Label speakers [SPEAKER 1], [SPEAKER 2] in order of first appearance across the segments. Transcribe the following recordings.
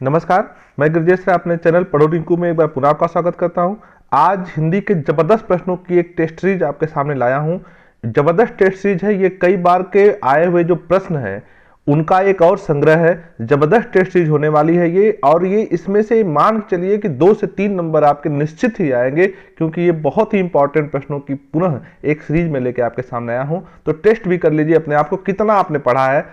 [SPEAKER 1] नमस्कार, मैं गिरजेश से अपने चैनल पढ़ो रिंकू में एक बार पुनः आपका स्वागत करता हूं। आज हिंदी के जबरदस्त प्रश्नों की एक टेस्ट सीरीज आपके सामने लाया हूं। जबरदस्त टेस्ट सीरीज है ये, कई बार के आए हुए जो प्रश्न हैं उनका एक और संग्रह है। जबरदस्त टेस्ट सीरीज होने वाली है ये, और ये इसमें से मान के चलिए कि 2 से 3 नंबर आपके निश्चित ही आएंगे, क्योंकि ये बहुत ही इंपॉर्टेंट प्रश्नों की पुनः एक सीरीज में लेके आपके सामने आया हूं। तो टेस्ट भी कर लीजिए अपने आप को, कितना आपने पढ़ा है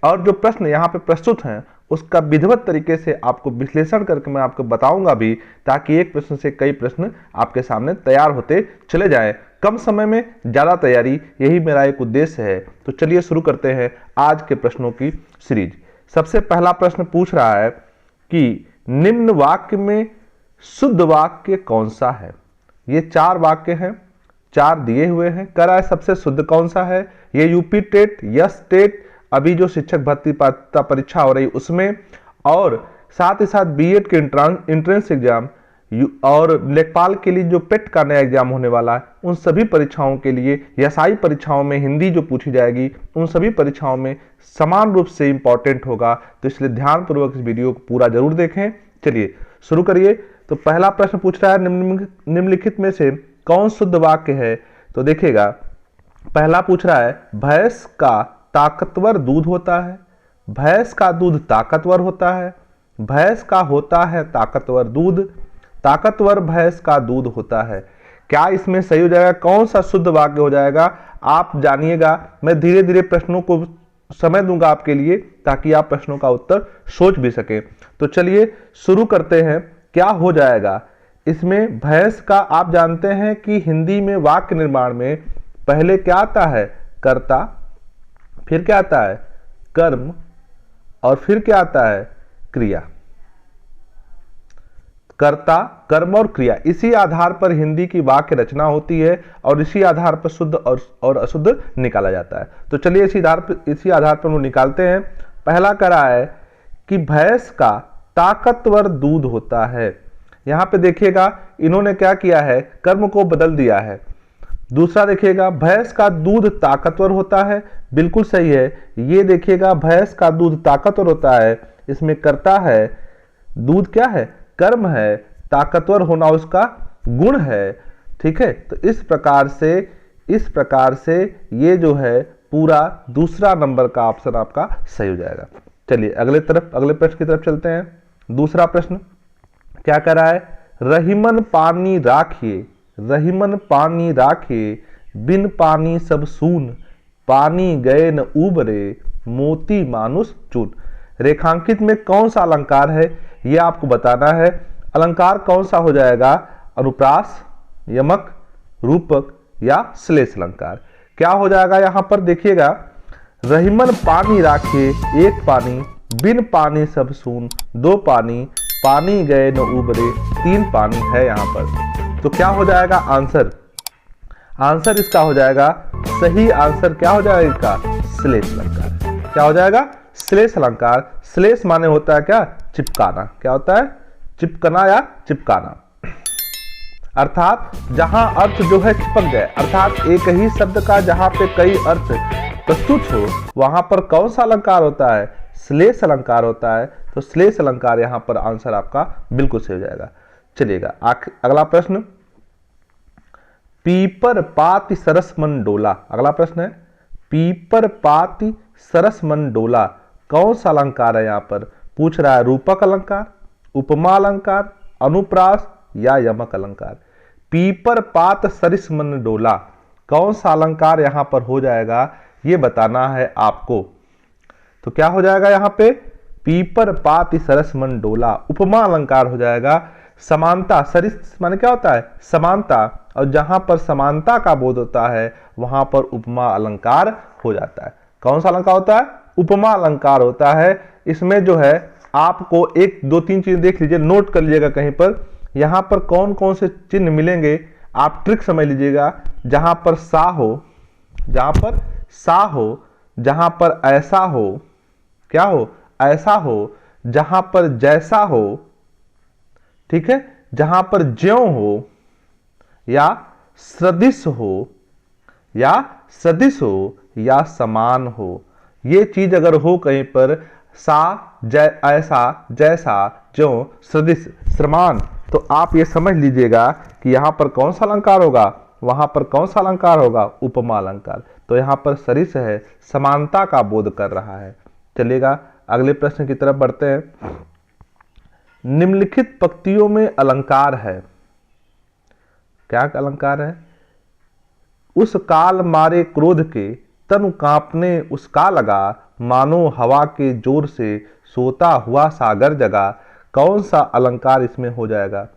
[SPEAKER 1] और जो प्रश्न यहाँ पे प्रस्तुत हैं उसका विधिवत तरीके से आपको विश्लेषण करके मैं आपको बताऊंगा भी, ताकि एक प्रश्न से कई प्रश्न आपके सामने तैयार होते चले जाएं। कम समय में ज्यादा तैयारी, यही मेरा एक उद्देश्य है। तो चलिए शुरू करते हैं आज के प्रश्नों की सीरीज। सबसे पहला प्रश्न पूछ रहा है कि निम्न वाक्य में शुद्ध वाक्य कौन सा है। ये 4 वाक्य हैं, 4 दिए हुए हैं। कह रहा है सबसे शुद्ध कौन सा है। ये यूपी टेट, यस टेट, अभी जो शिक्षक भर्ती पात्रता परीक्षा हो रही उसमें, और साथ ही साथ बीएड के एंट्रेंस एग्जाम और लेखपाल के लिए जो पेट का नया एग्जाम होने वाला है, उन सभी परीक्षाओं के लिए, एसआई परीक्षाओं में हिंदी जो पूछी जाएगी उन सभी परीक्षाओं में समान रूप से इंपॉर्टेंट होगा। तो इसलिए ध्यानपूर्वक इस वीडियो को पूरा जरूर देखें। चलिए शुरू करिए। तो पहला प्रश्न पूछ रहा है निम्नलिखित में से कौन शुद्ध वाक्य है। तो देखिएगा, पहला पूछ रहा है भैंस का ताकतवर दूध होता है। भैंस का दूध ताकतवर होता है। भैंस का होता है ताकतवर दूध। ताकतवर भैंस का दूध होता है। क्या इसमें सही हो जाएगा? कौन सा शुद्ध वाक्य हो जाएगा आप जानिएगा। मैं धीरे धीरे प्रश्नों को समय दूंगा आपके लिए, ताकि आप प्रश्नों का उत्तर सोच भी सकें। तो चलिए शुरू करते हैं। क्या हो जाएगा इसमें? भैंस का आप जानते हैं कि हिंदी में वाक्य निर्माण में पहले क्या आता है? कर्ता, फिर क्या आता है? कर्म, और फिर क्या आता है? क्रिया। कर्ता, कर्म और क्रिया, इसी आधार पर हिंदी की वाक्य रचना होती है, और इसी आधार पर शुद्ध और अशुद्ध निकाला जाता है। तो चलिए इसी आधार पर हम निकालते हैं। पहला कह रहा है कि भैंस का ताकतवर दूध होता है। यहां पे देखिएगा इन्होंने क्या किया है, कर्म को बदल दिया है। दूसरा देखिएगा भैंस का दूध ताकतवर होता है, बिल्कुल सही है। ये देखिएगा भैंस का दूध ताकतवर होता है, इसमें कर्ता है, दूध क्या है? कर्म है, ताकतवर होना उसका गुण है। ठीक है, तो इस प्रकार से ये जो है पूरा दूसरा नंबर का ऑप्शन आपका सही हो जाएगा। चलिए अगले प्रश्न की तरफ चलते हैं। दूसरा प्रश्न क्या कह रहा है? रहीमन पानी राखिए, रहीमन पानी राखे, बिन पानी सब सून, पानी गए न उबरे, मोती मानुष चून। रेखांकित में कौन सा अलंकार है यह आपको बताना है। अलंकार कौन सा हो जाएगा? अनुप्रास, यमक, रूपक या श्लेष अलंकार। क्या हो जाएगा यहां पर? देखिएगा, रहीमन पानी राखे, 1 पानी, बिन पानी सब सून, 2 पानी, पानी गए न उबरे, 3 पानी है यहां पर। तो क्या हो जाएगा आंसर? आंसर इसका हो जाएगा, सही आंसर क्या हो जाएगा इसका? श्लेष अलंकार। क्या हो जाएगा? श्लेष अलंकार। श्लेष माने होता है क्या? चिपकाना। क्या होता है? चिपकना या चिपकाना। अर्थात जहां अर्थ जो है चिपक जाए, अर्थात एक ही शब्द का जहां पे कई अर्थ प्रस्तुत हो, वहां पर कौन सा अलंकार होता है? श्लेष अलंकार होता है। तो श्लेष अलंकार यहां पर आंसर आपका बिल्कुल सही हो जाएगा। चलिएगा अगला प्रश्न, पीपर पाति सरस मन डोला। अगला प्रश्न है पीपर पाति सरस मन डोला, कौन सा अलंकार है यहां पर? पूछ रहा है रूपक अलंकार, उपमा अलंकार, अनुप्रास या यमक अलंकार। पीपर पात सरिस मन डोला, कौन सा अलंकार यहां पर हो जाएगा ये बताना है आपको। तो क्या हो जाएगा यहां पे? पीपर पाति सरस मन डोला, उपमा अलंकार हो जाएगा। समानता, सरिस माने क्या होता है? समानता, और जहां पर समानता का बोध होता है वहां पर उपमा अलंकार हो जाता है। कौन सा अलंकार होता है? उपमा अलंकार होता है। इसमें जो है आपको 1 2 3 चीज देख लीजिए, नोट कर लीजिएगा कहीं पर। यहां पर कौन कौन से चिन्ह मिलेंगे आप ट्रिक समझ लीजिएगा। जहां पर सा हो, जहां पर सा हो, जहां पर ऐसा हो, क्या हो? ऐसा हो, जहां पर जैसा हो, ठीक है, जहां पर ज्यों हो, या सदिश हो, या सदिश हो, या समान हो। ये चीज अगर हो कहीं पर, सा, ऐसा, जैसा, ज्यों, सदृश, समान। तो आप ये समझ लीजिएगा कि यहां पर कौन सा अलंकार होगा, वहां पर कौन सा अलंकार होगा, उपमा अलंकार। तो यहां पर सदृश है, समानता का बोध कर रहा है। चलिएगा अगले प्रश्न की तरफ बढ़ते हैं। निम्नलिखित पंक्तियों में अलंकार है, क्या अलंकार है? उस काल मारे क्रोध के तनु कांपने उसका लगा, मानो हवा के जोर से सोता हुआ सागर जगा। कौन सा अलंकार इसमें हो जाएगा?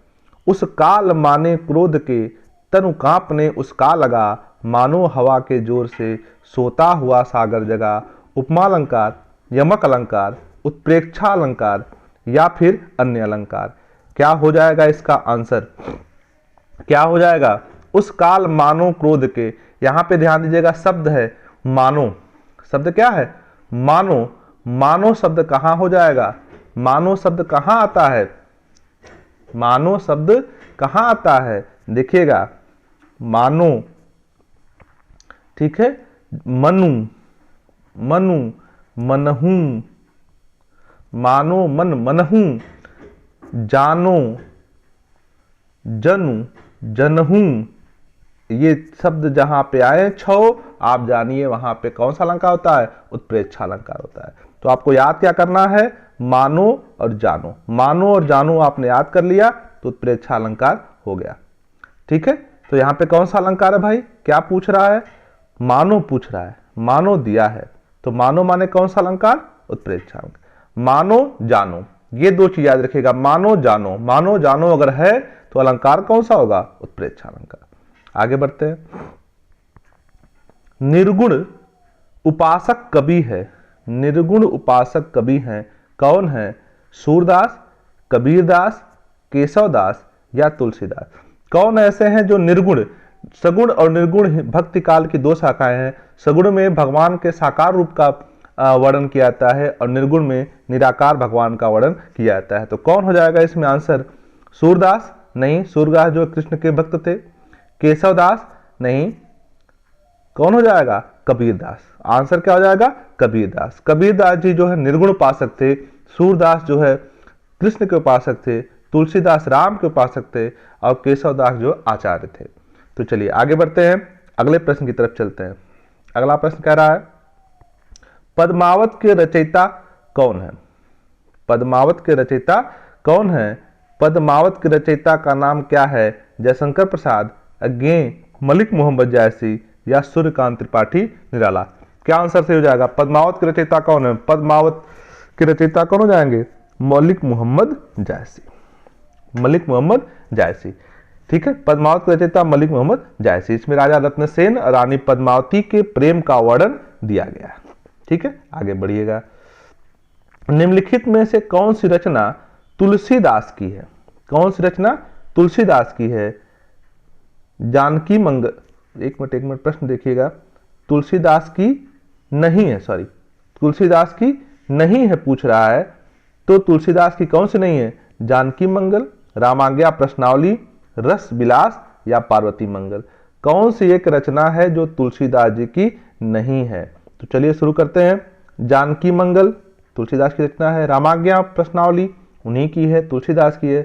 [SPEAKER 1] उस काल माने क्रोध के तनु कांपने उसका लगा, मानो हवा के जोर से सोता हुआ सागर जगा। उपमा अलंकार, यमक अलंकार, उत्प्रेक्षा अलंकार या फिर अन्य अलंकार। क्या हो जाएगा इसका आंसर? क्या हो जाएगा? उस काल मानो क्रोध के, यहां पे ध्यान दीजिएगा शब्द है मानो। शब्द क्या है? मानो। मानो शब्द कहां हो जाएगा? मानो शब्द कहां आता है? मानो शब्द कहां आता है? देखिएगा, मानो, ठीक है, मनु, मनु, मनहू, मानो, मन, मनहू, जानो, जनु, जनहू। ये शब्द जहां पे आए छो, आप जानिए वहां पे कौन सा अलंकार होता है? उत्प्रेक्षा अलंकार होता है। तो आपको याद क्या करना है? मानो और जानो। मानो और जानो आपने याद कर लिया तो उत्प्रेक्षा अलंकार हो गया। ठीक है, तो यहां पे कौन सा अलंकार है भाई? क्या पूछ रहा है? मानो पूछ रहा है, मानो दिया है। तो मानो माने कौन सा अलंकार? उत्प्रेक्षा अलंकार। मानो जानो, ये दो चीज याद रखिएगा, मानो जानो। मानो जानो अगर है तो अलंकार कौन सा होगा? उत्प्रेक्षा अलंकार। आगे बढ़ते हैं। निर्गुण उपासक कवि है, निर्गुण उपासक कवि हैं, कौन है? सूरदास, कबीरदास, केशवदास या तुलसीदास। कौन ऐसे हैं जो निर्गुण, सगुण और निर्गुण भक्ति काल की दो शाखाएं हैं। सगुण में भगवान के साकार रूप का वर्णन किया जाता है और निर्गुण में निराकार भगवान का वर्णन किया जाता है। तो कौन हो जाएगा इसमें आंसर? सूरदास नहीं, सूरदास जो कृष्ण के भक्त थे। केशवदास नहीं, कौन हो जाएगा? कबीरदास। आंसर क्या हो जाएगा? कबीरदास। कबीरदास जी जो है निर्गुण उपासक थे, सूरदास जो है कृष्ण के उपासक थे, तुलसीदास राम के उपासक थे और केशवदास जो आचार्य थे। तो चलिए आगे बढ़ते हैं, अगले प्रश्न की तरफ चलते हैं। अगला प्रश्न कह रहा है, पद्मावत के रचयिता कौन है? पद्मावत के रचयिता कौन है? पद्मावत के रचयिता का नाम क्या है? जयशंकर प्रसाद, अज्ञेय, मलिक मोहम्मद जायसी या सूर्यकांत त्रिपाठी निराला। क्या आंसर से हो जाएगा? पद्मावत के रचयिता कौन है? पद्मावत के रचयिता कौन हो जाएंगे? मलिक मोहम्मद जायसी। मलिक मोहम्मद जायसी, ठीक है, पद्मावत के रचयिता मलिक मोहम्मद जायसी। इसमें राजा रत्नसेन और रानी पद्मावती के प्रेम का वर्णन दिया गया। ठीक है, आगे बढ़िएगा। निम्नलिखित में से कौन सी रचना तुलसीदास की है? कौन सी रचना तुलसीदास की है? जानकी मंगल, एक मिनट प्रश्न देखिएगा, तुलसीदास की नहीं है, सॉरी, तुलसीदास की नहीं है पूछ रहा है। तो तुलसीदास की कौन सी नहीं है? जानकी मंगल, रामाज्ञा प्रश्नावली, रस विलास या पार्वती मंगल। कौन सी एक रचना है जो तुलसीदास जी की नहीं है? तो चलिए शुरू करते हैं। जानकी मंगल तुलसीदास की रचना है, रामाज्ञा प्रश्नावली उन्हीं की है, तुलसीदास की है,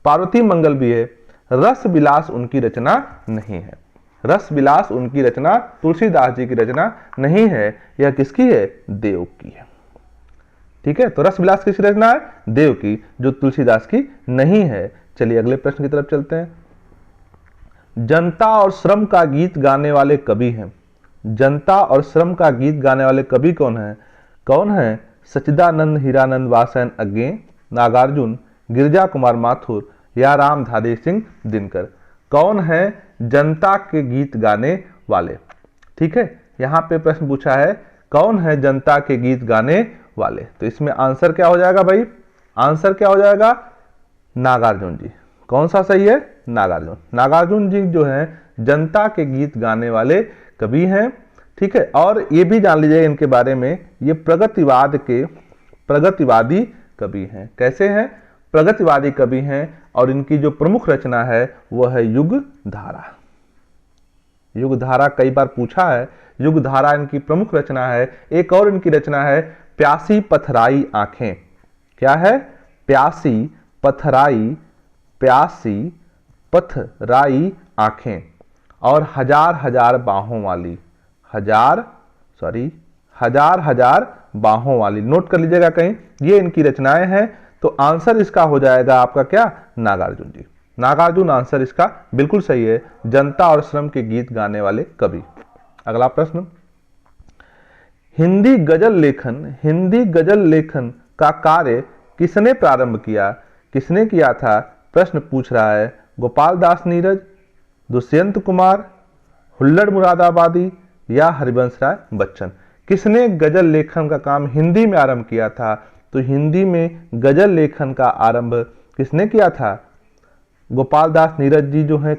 [SPEAKER 1] पार्वती मंगल भी है, रस विलास उनकी रचना नहीं है। रस विलास उनकी रचना, तुलसीदास जी की रचना नहीं है। यह किसकी है? देव की है। ठीक है, तो रस विलास किसकी रचना है? देव की, जो तुलसीदास की नहीं है। चलिए अगले प्रश्न की तरफ चलते हैं। जनता और श्रम का गीत गाने वाले कवि हैं। जनता और श्रम का गीत गाने वाले कवि कौन है? कौन है? सच्चिदानंद हीरानंद वासैन अज्ञे, नागार्जुन, गिरिजा कुमार माथुर या रामधारी सिंह दिनकर। कौन है जनता के गीत गाने वाले? ठीक है, यहां पे प्रश्न पूछा है कौन है जनता के गीत गाने वाले। तो इसमें आंसर क्या हो जाएगा भाई? आंसर क्या हो जाएगा? नागार्जुन जी। कौन सा सही है? नागार्जुन। नागार्जुन जी जो है जनता के गीत गाने वाले कवि हैं। ठीक है, और ये भी जान लीजिए इनके बारे में, ये प्रगतिवाद के प्रगतिवादी कवि हैं। कैसे हैं? प्रगतिवादी कवि हैं और इनकी जो प्रमुख रचना है वह है युग धारा। युग धारा कई बार पूछा है, युग धारा इनकी प्रमुख रचना है। एक और इनकी रचना है प्यासी पथराई आंखें। क्या है? प्यासी पथराई, प्यासी पथराई आंखें। और हजार हजार बाहों वाली, हजार हजार बाहों वाली। नोट कर लीजिएगा कहीं, ये इनकी रचनाएं हैं। तो आंसर इसका हो जाएगा आपका क्या? नागार्जुन जी। नागार्जुन आंसर इसका बिल्कुल सही है। जनता और श्रम के गीत गाने वाले कवि। अगला प्रश्न, हिंदी गजल लेखन का कार्य किसने प्रारंभ किया? किसने किया था? प्रश्न पूछ रहा है। गोपाल दास नीरज, दुष्यंत कुमार, हुल्लड़ मुरादाबादी या हरिवंश राय बच्चन। किसने गजल लेखन का काम हिंदी में आरंभ किया था? तो हिंदी में गजल लेखन का आरंभ किसने किया था? गोपाल दास नीरज जी जो हैं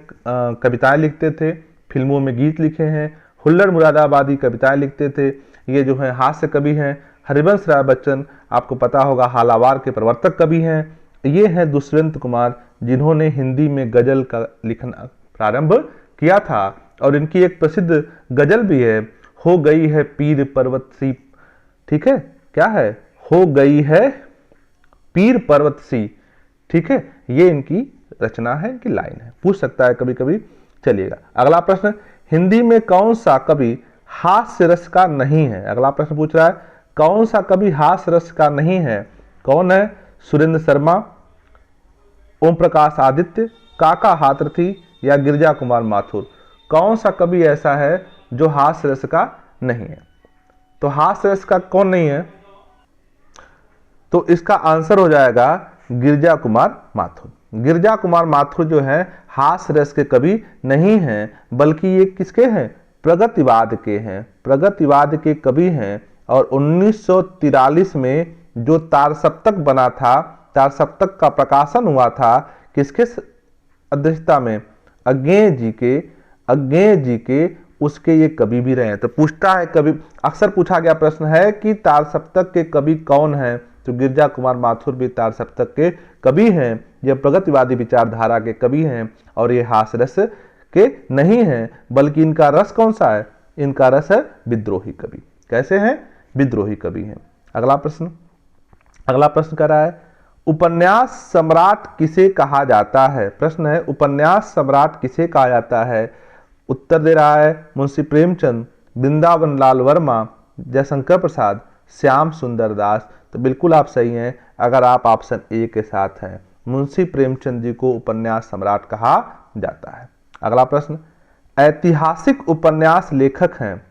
[SPEAKER 1] कविताएं लिखते थे, फिल्मों में गीत लिखे हैं। हुल्लड़ मुरादाबादी कविताएं लिखते थे, ये जो हैं हास्य कवि हैं। हरिवंश राय बच्चन आपको पता होगा हालावार के प्रवर्तक कवि हैं। ये हैं दुष्यंत कुमार, जिन्होंने हिंदी में गजल का लिखना प्रारंभ किया था। और इनकी एक प्रसिद्ध गजल भी है, हो गई है पीर पर्वत सी। ठीक है, क्या है? हो गई है पीर पर्वत सी। ठीक है, ये इनकी रचना है, इनकी लाइन है। पूछ सकता है कभी कभी। चलिएगा अगला प्रश्न, हिंदी में कौन सा कवि हास्य रस का नहीं है? अगला प्रश्न पूछ रहा है, कौन सा कवि हास्य रस का नहीं है? कौन है? सुरेंद्र शर्मा, ओम प्रकाश आदित्य, काका हाथरथी या गिरजा कुमार माथुर। कौन सा कवि ऐसा है जो हास्य रस का नहीं है? तो हास्य रस का कौन नहीं है? तो इसका आंसर हो जाएगा गिरजा कुमार माथुर। गिरजा कुमार माथुर जो है हास्य रस के कवि नहीं हैं, बल्कि ये किसके हैं? प्रगतिवाद के हैं। प्रगतिवाद के कवि हैं। और 1943 में जो तारसप्तक बना था, तारसप्तक का प्रकाशन हुआ था किसके अध्यक्षता में? अज्ञेय जी के उसके ये कवि भी रहे हैं। तो पूछता है कवि, अक्सर पूछा गया प्रश्न है कि तारसप्तक के कवि कौन हैं? तो गिरजा कुमार माथुर भी तारसप्तक के कवि हैं। ये प्रगतिवादी विचारधारा के कवि हैं और ये हास्य रस के नहीं हैं, बल्कि इनका रस कौन सा है? इनका रस है विद्रोही कवि। कैसे हैं? विद्रोही कवि हैं। अगला प्रश्न कर रहा है, उपन्यास सम्राट किसे कहा जाता है? प्रश्न है, उपन्यास सम्राट किसे कहा जाता है? उत्तर दे रहा है मुंशी प्रेमचंद, वृंदावन लाल वर्मा, जयशंकर प्रसाद, श्याम सुंदर दास। तो बिल्कुल आप सही हैं अगर आप ऑप्शन ए के साथ हैं। मुंशी प्रेमचंद जी को उपन्यास सम्राट कहा जाता है। अगला प्रश्न, ऐतिहासिक उपन्यास लेखक हैं।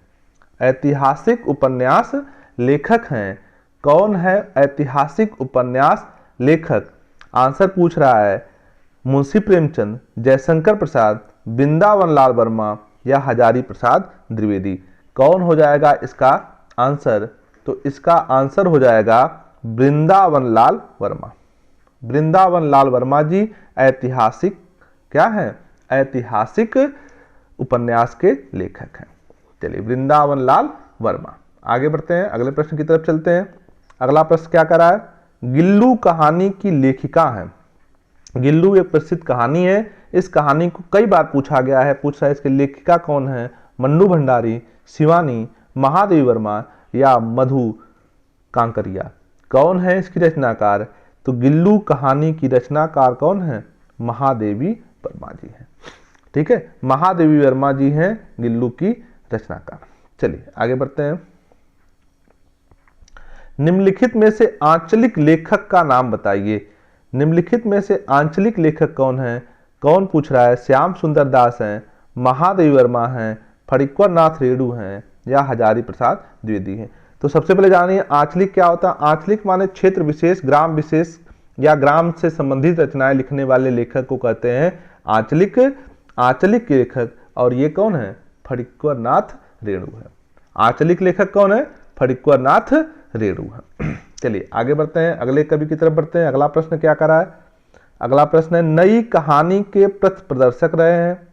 [SPEAKER 1] ऐतिहासिक उपन्यास लेखक हैं। कौन है ऐतिहासिक उपन्यास लेखक? आंसर पूछ रहा है मुंशी प्रेमचंद, जयशंकर प्रसाद, वृंदावन लाल वर्मा या हजारी प्रसाद द्विवेदी। कौन हो जाएगा इसका आंसर? तो इसका आंसर हो जाएगा वृंदावन लाल वर्मा। वृंदावन लाल वर्मा जी ऐतिहासिक क्या है? ऐतिहासिक उपन्यास के लेखक हैं। चलिए, वृंदावन लाल वर्मा। आगे बढ़ते हैं, अगले प्रश्न की तरफ चलते हैं। अगला प्रश्न क्या कर रहा है? गिल्लू कहानी की लेखिका है। गिल्लू एक प्रसिद्ध कहानी है। इस कहानी को कई बार पूछा गया है। पूछ रहा है इसकी लेखिका कौन है? मन्नू भंडारी, शिवानी, महादेवी वर्मा या मधु कांकरिया। कौन है इसकी रचनाकार? तो गिल्लू कहानी की रचनाकार कौन है? महादेवी वर्मा जी हैं। ठीक है, महादेवी वर्मा जी हैं गिल्लू की रचनाकार। चलिए आगे बढ़ते हैं। निम्नलिखित में से आंचलिक लेखक का नाम बताइए। निम्नलिखित में से आंचलिक लेखक कौन है? कौन पूछ रहा है? श्याम सुंदर दास हैं, महादेवी वर्मा हैं, फणीश्वर नाथ रेणु हैं या हजारी प्रसाद द्विवेदी हैं। तो सबसे पहले जानिए आंचलिक क्या होता है। आंचलिक माने क्षेत्र विशेष, ग्राम विशेष या ग्राम से संबंधित रचनाएं लिखने वाले लेखक को कहते हैं आंचलिक। आंचलिक लेखक, और ये कौन है? फणीश्वर नाथ रेणु है। आंचलिक लेखक कौन है? फणीश्वर नाथ रेणु है। चलिए आगे बढ़ते हैं, अगले कवि की तरफ बढ़ते हैं। अगला प्रश्न क्या कर रहा है? अगला प्रश्न है, नई कहानी के पथ प्रदर्शक रहे हैं।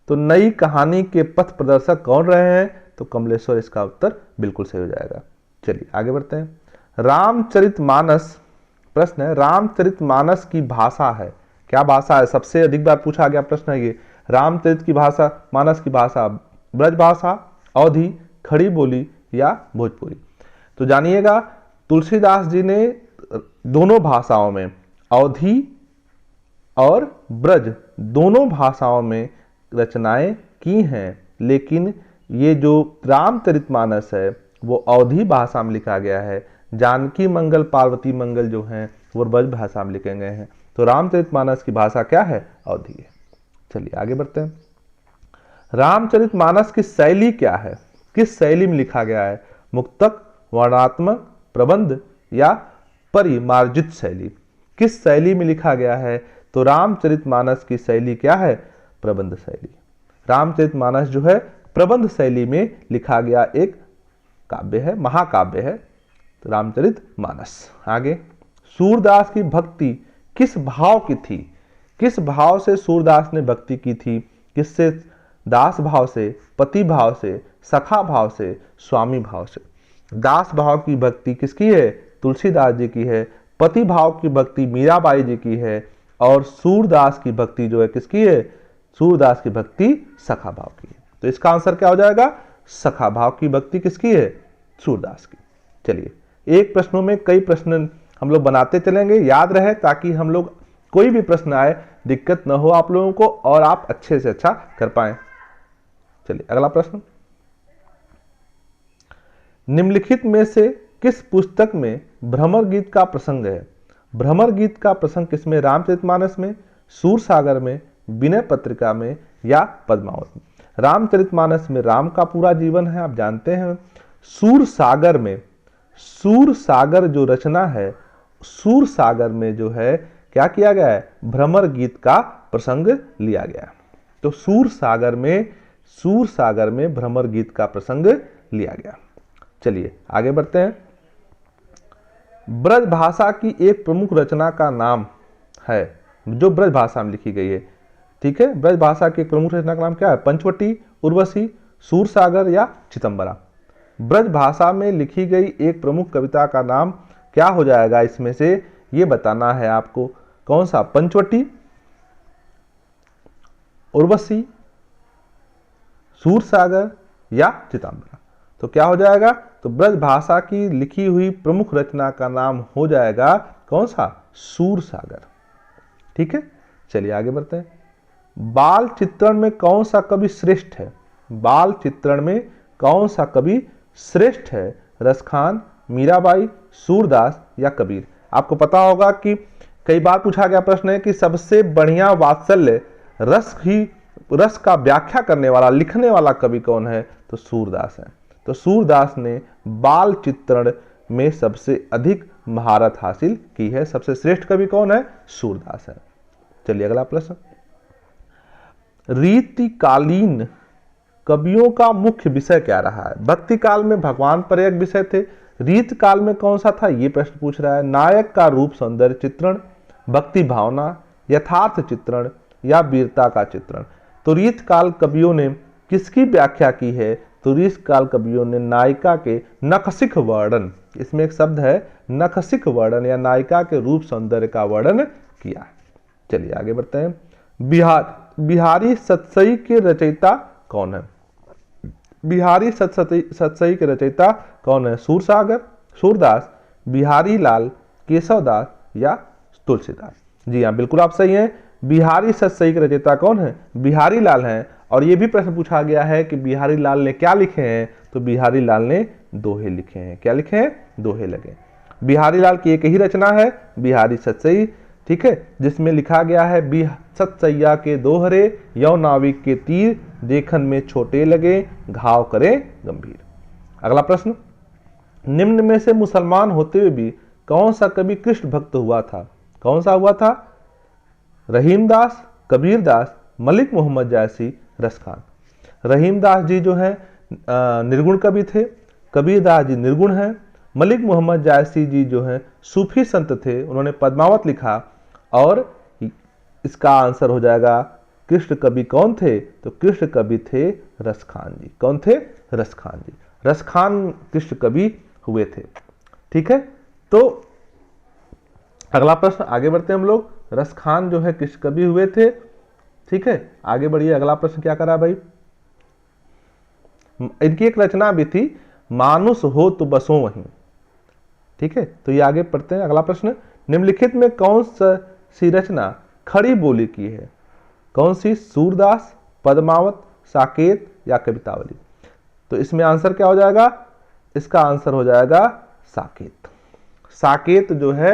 [SPEAKER 1] तो नई कहानी के पथ प्रदर्शक कौन रहे हैं? तो कमलेश्वर इसका उत्तर बिल्कुल सही हो जाएगा। चलिए आगे बढ़ते हैं। रामचरितमानस, प्रश्न है रामचरितमानस की भाषा है। क्या भाषा है? सबसे अधिक बार पूछा गया प्रश्न है ये। रामचरित की भाषा, मानस की भाषा ब्रज भाषा, अवधी, खड़ी बोली या भोजपुरी। तो जानिएगा तुलसीदास जी ने दोनों भाषाओं में, अवधी और ब्रज दोनों भाषाओं में रचनाएं की हैं, लेकिन ये जो रामचरितमानस है वो अवधी भाषा में लिखा गया है। जानकी मंगल पार्वती मंगल जो हैं वो ब्रज भाषा में लिखे गए हैं। तो रामचरितमानस की भाषा क्या है? अवधी है। चलिए आगे बढ़ते हैं। रामचरितमानस की शैली क्या है? किस शैली में लिखा गया है? मुक्तक, वर्णनात्मक, प्रबंध या परिमार्जित शैली? किस शैली में लिखा गया है? तो रामचरितमानस की शैली क्या है? प्रबंध शैली। रामचरितमानस जो है प्रबंध शैली में लिखा गया एक काव्य है, महाकाव्य है, तो रामचरितमानस। आगे, सूरदास की भक्ति किस भाव की थी? किस भाव से सूरदास ने भक्ति की थी? किससे? दास भाव से, पति भाव से, सखा भाव से, स्वामी भाव से। दास भाव की भक्ति किसकी है? तुलसीदास जी की है। पति भाव की भक्ति मीराबाई जी की है। और सूरदास की भक्ति जो है किसकी है? सूरदास की भक्ति सखा भाव की है। तो इसका आंसर क्या हो जाएगा? सखा भाव की भक्ति किसकी है? सूरदास की। चलिए, एक प्रश्नों में कई प्रश्न हम लोग बनाते चलेंगे, याद रहे, ताकि हम लोग कोई भी प्रश्न आए दिक्कत न हो आप लोगों को और आप अच्छे से अच्छा कर पाए। चलिए अगला प्रश्न, निम्नलिखित में से किस पुस्तक में भ्रमर गीत का प्रसंग है? भ्रमर गीत का प्रसंग किसमें? रामचरितमानस में, सूरसागर में, विनय पत्रिका में या पद्मावत में? रामचरितमानस में राम का पूरा जीवन है, आप जानते हैं। सूरसागर में, सूरसागर जो रचना है, सूरसागर में जो है क्या किया गया है? भ्रमर गीत का प्रसंग लिया गया। तो सूरसागर में भ्रमर गीत का प्रसंग लिया गया। चलिए आगे बढ़ते हैं। ब्रज भाषा की एक प्रमुख रचना का नाम है जो ब्रज भाषा में लिखी गई है। ठीक है, ब्रज भाषा की एक प्रमुख रचना का नाम क्या है? पंचवटी, उर्वशी, सूरसागर या चिदंबरा? ब्रज भाषा में लिखी गई एक प्रमुख कविता का नाम क्या हो जाएगा? इसमें से ये बताना है आपको। कौन सा? पंचवटी, उर्वशी, सूरसागर या चिदंबरा? तो क्या हो जाएगा? तो ब्रज भाषा की लिखी हुई प्रमुख रचना का नाम हो जाएगा कौन सा? सूरसागर। ठीक है, चलिए आगे बढ़ते हैं। बाल चित्रण में कौन सा कवि श्रेष्ठ है? बाल चित्रण में कौन सा कवि श्रेष्ठ है? रसखान, मीराबाई, सूरदास या कबीर? आपको पता होगा कि कई बार पूछा गया प्रश्न है कि सबसे बढ़िया वात्सल्य रस का व्याख्या करने वाला, लिखने वाला कवि कौन है? तो सूरदास है। तो सूरदास ने बाल चित्रण में सबसे अधिक महारत हासिल की है। सबसे श्रेष्ठ कवि कौन है? सूरदास है। चलिए अगला प्रश्न, रीतिकालीन कवियों का मुख्य विषय क्या रहा है? भक्ति काल में भगवान पर एक विषय थे, रीत काल में कौन सा था? ये प्रश्न पूछ रहा है। नायक का रूप सौंदर्य चित्रण, भक्ति भावना, यथार्थ चित्रण या वीरता का चित्रण? तो रीत काल कवियों ने किसकी व्याख्या की है? तो रीत काल कवियों ने नायिका के नखशिख वर्णन, इसमें एक शब्द है नखशिख वर्णन, या नायिका के रूप सौंदर्य का वर्णन किया। चलिए आगे बढ़ते हैं। बिहारी सतसई के रचयिता कौन है? बिहारी सतसई के रचयिता कौन है? सूरसागर, सूरदास, बिहारी लाल, केशवदास या तुलसीदास? जी हाँ, बिल्कुल आप सही हैं। बिहारी सतसई के रचयिता कौन है? बिहारी लाल हैं। और ये भी प्रश्न पूछा गया है कि बिहारी लाल ने क्या लिखे हैं? तो बिहारी लाल ने दोहे लिखे हैं। क्या लिखे हैं? दोहे लगे। बिहारी लाल की एक ही रचना है, बिहारी सतसई, ठीक है, जिसमें लिखा गया है सतसैया के दोहरे, यौ नाविक के तीर, देखन में छोटे लगे, घाव करे गंभीर। अगला प्रश्न, निम्न में से मुसलमान होते हुए भी कौन सा कवि कृष्ण भक्त हुआ था? कौन सा हुआ था? रहीमदास, कबीरदास, मलिक मोहम्मद जायसी, रसखान? रहीमदास जी जो है निर्गुण कवि थे, कबीरदास जी निर्गुण हैं, मलिक मोहम्मद जायसी जी जो हैं सूफी संत थे, उन्होंने पद्मावत लिखा। और इसका आंसर हो जाएगा कृष्ण कवि कौन थे? तो कृष्ण कवि थे रसखान जी। कौन थे? रसखान जी। रसखान कृष्ण कवि हुए थे। ठीक है, तो अगला प्रश्न आगे बढ़ते हैं हम लोग। रसखान जो है कृष्ण कवि हुए थे। ठीक है, आगे बढ़िए। अगला प्रश्न क्या करा भाई? इनकी एक रचना भी थी, मानुष हो तो बसो वहीं। ठीक है, तो ये आगे पढ़ते हैं। अगला प्रश्न, निम्नलिखित में कौन सी रचना खड़ी बोली की है? कौन सी? सूरदास, पद्मावत, साकेत या कवितावली? तो इसमें आंसर क्या हो जाएगा? इसका आंसर हो जाएगा साकेत। साकेत जो है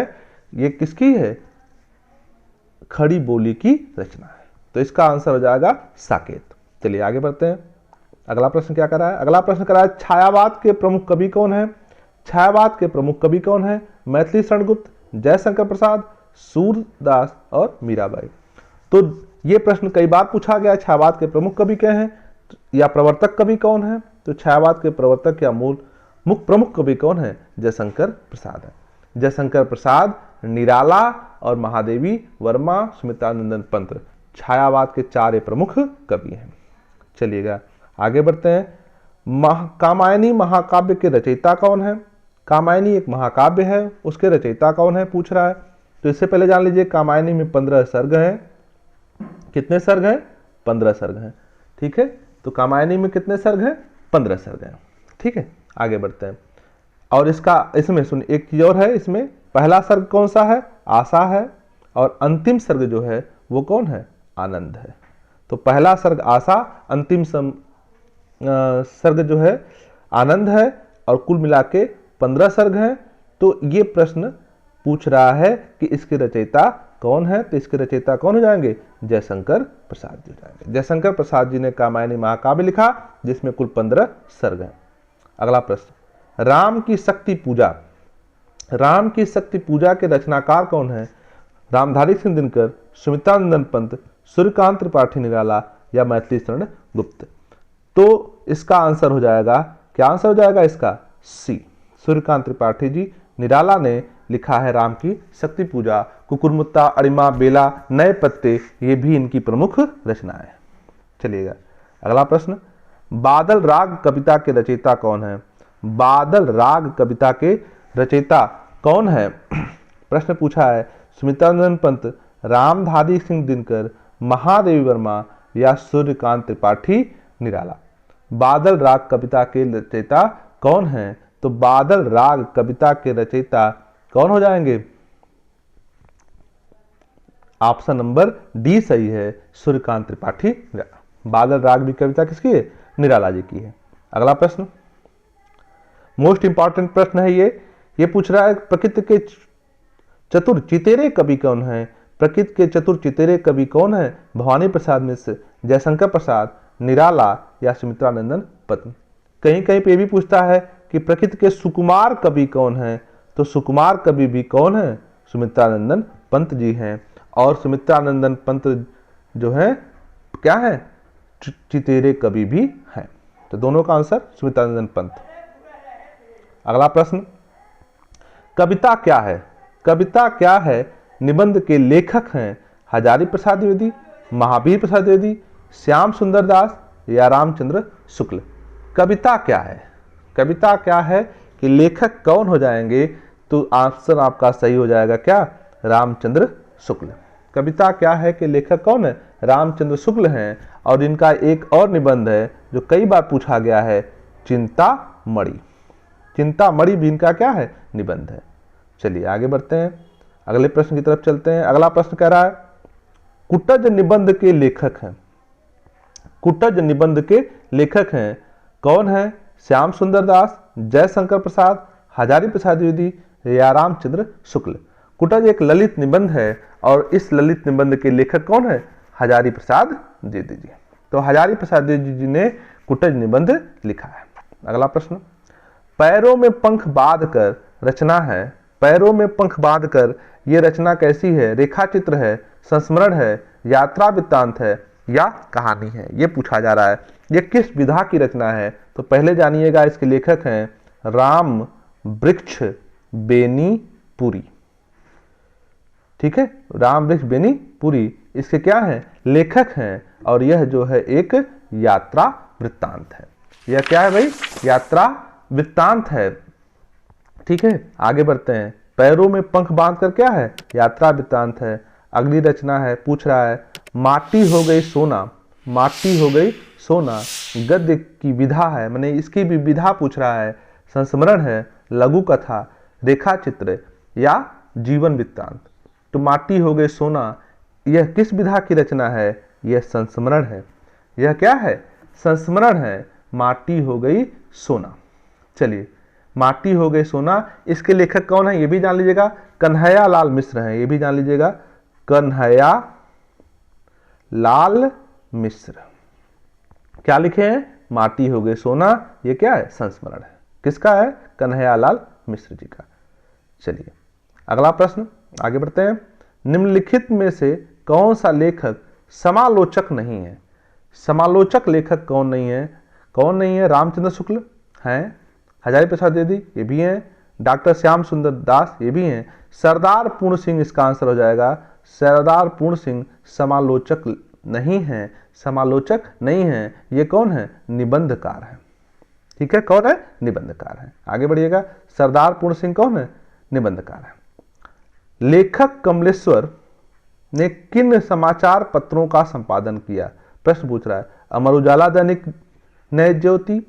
[SPEAKER 1] ये किसकी है? खड़ी बोली की रचना है, तो इसका आंसर हो जाएगा साकेत। चलिए आगे बढ़ते हैं। अगला प्रश्न क्या कर रहा है? अगला प्रश्न कर रहा है, छायावाद के प्रमुख कवि कौन है? छायावाद के प्रमुख कवि कौन है? मैथिली शरण गुप्त, जयशंकर प्रसाद, सूरदास और मीराबाई। तो ये प्रश्न कई बार पूछा गया, छायावाद के प्रमुख कवि क्या हैं या प्रवर्तक कवि कौन है? तो छायावाद के प्रवर्तक या मुख्य प्रमुख कवि कौन है? जयशंकर प्रसाद है। जयशंकर प्रसाद, निराला और महादेवी वर्मा, सुमित्रानंदन पंत छायावाद के 4 प्रमुख कवि हैं। चलिएगा आगे बढ़ते हैं। कामायनी महाकाव्य के रचयिता कौन है? कामायनी एक महाकाव्य है, उसके रचयिता कौन है पूछ रहा है। तो इससे पहले जान लीजिए कामायनी में 15 सर्ग हैं। कितने सर्ग हैं? 15 सर्ग हैं। ठीक है, तो कामायनी में कितने सर्ग हैं? 15 सर्ग हैं। ठीक है, आगे बढ़ते हैं। और इसमें सुन एक चीज और है, इसमें पहला सर्ग कौन सा है? आशा है, और अंतिम सर्ग जो है वो कौन है? आनंद है। तो पहला सर्ग आशा, अंतिम सर्ग जो है आनंद है, और कुल मिला के 15 सर्ग हैं। तो ये प्रश्न पूछ रहा है कि इसके रचयिता कौन है? तो इसके रचयिता कौन हो जाएंगे? जयशंकर प्रसाद जी हो जाएंगे। जयशंकर प्रसाद जी ने कामायनी महाकाव्य लिखा जिसमें कुल 15 सर्ग हैं। अगला प्रश्न, राम की शक्ति पूजा, राम की शक्ति पूजा के रचनाकार कौन है? रामधारी सिंह दिनकर, सुमित्रानंदन पंत, सूर्यकांत त्रिपाठी निराला या मैथिली शरण गुप्त? तो इसका आंसर हो जाएगा, क्या आंसर हो जाएगा इसका? सी, सूर्यकांत त्रिपाठी जी। निराला ने लिखा है राम की शक्ति पूजा। कुकुरमुत्ता, अरिमा, बेला, नए पत्ते ये भी इनकी प्रमुख रचनाएं। चलिएगा अगला प्रश्न, बादल राग कविता के रचयिता कौन है? बादल राग कविता के रचयिता कौन है? प्रश्न पूछा है सुमित्रानंदन पंत, रामधारी सिंह दिनकर, महादेवी वर्मा या सूर्यकांत त्रिपाठी निराला? बादल राग कविता के रचयिता कौन है? तो बादल राग कविता के रचयिता कौन हो जाएंगे? ऑप्शन नंबर डी सही है, सूर्यकांत त्रिपाठी निराला। बादल राग भी कविता किसकी है? निराला जी की है। अगला प्रश्न मोस्ट इंपॉर्टेंट प्रश्न है ये पूछ रहा है, प्रकृति के चतुर चितेरे कवि कौन है? प्रकृति के चतुर चितेरे कवि कौन है? भवानी प्रसाद मिश्र, जयशंकर प्रसाद, निराला या सुमित्रानंदन पंत? कहीं कहीं पे भी पूछता है कि प्रकृति के सुकुमार कवि कौन है? तो सुकुमार कवि भी कौन है? सुमित्रानंदन पंत जी हैं। और सुमित्रानंदन पंत जो है क्या है? चितेरे कवि भी हैं। तो दोनों का आंसर सुमित्रानंदन पंत। अगला प्रश्न, कविता क्या है? कविता क्या है? निबंध के लेखक हैं हजारी प्रसाद द्विवेदी, महावीर प्रसाद द्विवेदी, श्याम सुंदर दास या रामचंद्र शुक्ल? कविता क्या है? कविता क्या है कि लेखक कौन हो जाएंगे? तो आंसर आपका सही हो जाएगा क्या? रामचंद्र शुक्ल। कविता क्या है कि लेखक कौन है? रामचंद्र शुक्ल हैं। और इनका एक और निबंध है जो कई बार पूछा गया है, चिंतामणि। चिंतामणि भी इनका क्या है? निबंध है। चलिए आगे बढ़ते हैं, अगले प्रश्न की तरफ चलते हैं। अगला प्रश्न कह रहा है, कुटज निबंध के लेखक हैं, कुटज निबंध के लेखक हैं कौन है? श्याम सुंदर दास, जयशंकर प्रसाद, हजारी प्रसाद द्विवेदी या रामचंद्र शुक्ल? कुटज एक ललित निबंध है और इस ललित निबंध के लेखक कौन है? हजारी प्रसाद द्विवेदी जी। तो हजारी प्रसाद द्विवेदी जी ने कुटज निबंध लिखा है। अगला प्रश्न, पैरों में पंख बांध कर रचना है, पैरों में पंख बांध कर ये रचना कैसी है? रेखा चित्र है, संस्मरण है, यात्रा वृत्तांत है या कहानी है? ये पूछा जा रहा है। ये किस विधा की रचना है? तो पहले जानिएगा इसके लेखक हैं राम वृक्ष बेनी पुरी। ठीक है, राम वृक्ष बेनी पुरी इसके क्या हैं? लेखक हैं। और यह जो है एक यात्रा वृत्तांत है। यह क्या है भाई? यात्रा वृत्तांत है। ठीक है, आगे बढ़ते हैं। पैरों में पंख बांध कर क्या है? यात्रा वृत्तांत है। अगली रचना है, पूछ रहा है, माटी हो गई सोना, माटी हो गई सोना गद्य की विधा है, माने इसकी भी विधा पूछ रहा है। संस्मरण है, लघु कथा, रेखा चित्र या जीवन वृत्तांत। तो माटी हो गई सोना, यह किस विधा की रचना है? यह संस्मरण है। यह क्या है? संस्मरण है। माटी हो गई सोना। चलिए, माटी हो गई सोना, इसके लेखक कौन है ये भी जान लीजिएगा, कन्हैया लाल मिश्र हैं, ये भी जान लीजिएगा, कन्हैया लाल मिश्र। क्या लिखे हैं? माटी हो गई सोना, ये क्या है? संस्मरण है। किसका है? कन्हैया लाल मिश्र जी का। चलिए अगला प्रश्न, आगे बढ़ते हैं। निम्नलिखित में से कौन सा लेखक समालोचक नहीं है? समालोचक लेखक कौन नहीं है? कौन नहीं है? रामचंद्र शुक्ल हैं, हजारी प्रसाद द्विवेदी ये भी हैं, डॉक्टर श्याम सुंदर दास ये भी हैं, सरदार पूर्ण सिंह इसका आंसर हो जाएगा। सरदार पूर्ण सिंह समालोचक नहीं है, समालोचक नहीं है। ये कौन है? निबंधकार है। ठीक है, कौन है? निबंधकार है। आगे बढ़िएगा, सरदार पूर्ण सिंह कौन है? निबंधकार है। लेखक कमलेश्वर ने किन समाचार पत्रों का संपादन किया? प्रश्न पूछ रहा है। अमर उजाला, दैनिक नई ज्योति,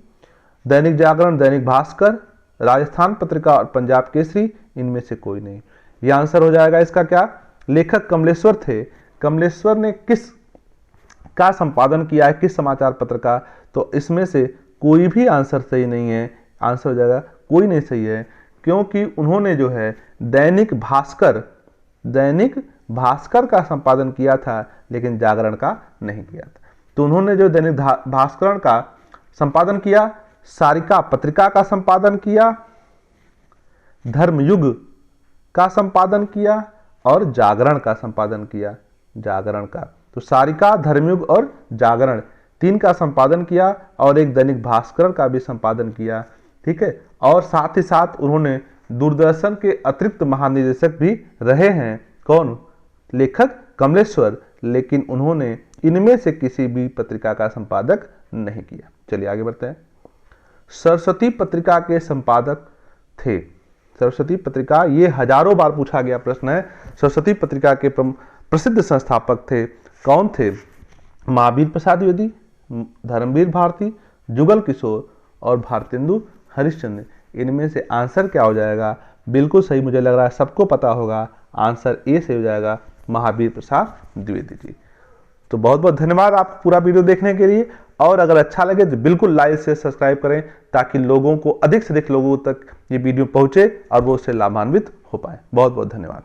[SPEAKER 1] दैनिक जागरण, दैनिक भास्कर, राजस्थान पत्रिका और पंजाब केसरी, इनमें से कोई नहीं। यह आंसर हो जाएगा इसका क्या? लेखक कमलेश्वर थे। कमलेश्वर ने किस का संपादन किया है, किस समाचार पत्र का? तो इसमें से कोई भी आंसर सही नहीं है। आंसर हो जाएगा कोई नहीं सही है, क्योंकि उन्होंने जो है दैनिक भास्कर का संपादन किया था, लेकिन जागरण का नहीं किया था। तो उन्होंने जो दैनिक भास्कर का संपादन किया, सारिका पत्रिका का संपादन किया, धर्मयुग का संपादन किया और जागरण का संपादन किया। जागरण का तो सारिका, धर्मयुग और जागरण तीन का संपादन किया और एक दैनिक भास्कर का भी संपादन किया। ठीक है, और साथ ही साथ उन्होंने दूरदर्शन के अतिरिक्त महानिदेशक भी रहे हैं। कौन? लेखक कमलेश्वर। लेकिन उन्होंने इनमें से किसी भी पत्रिका का संपादक नहीं किया। चलिए आगे बढ़ते हैं। सरस्वती पत्रिका के संपादक थे। सरस्वती पत्रिका, ये हजारों बार पूछा गया प्रश्न है। सरस्वती पत्रिका के प्रसिद्ध संस्थापक थे। कौन थे? महावीर प्रसाद द्विवेदी, धर्मवीर भारती, जुगल किशोर और भारतेंदु हरिश्चंद्र। इनमें से आंसर क्या हो जाएगा? बिल्कुल सही मुझे लग रहा है सबको पता होगा। आंसर ए से हो जाएगा, महावीर प्रसाद द्विवेदी जी। तो बहुत बहुत धन्यवाद आप पूरा वीडियो देखने के लिए, और अगर अच्छा लगे तो बिल्कुल लाइक से सब्सक्राइब करें, ताकि लोगों को अधिक से अधिक लोगों तक ये वीडियो पहुंचे और वो उससे लाभान्वित हो पाए। बहुत बहुत धन्यवाद।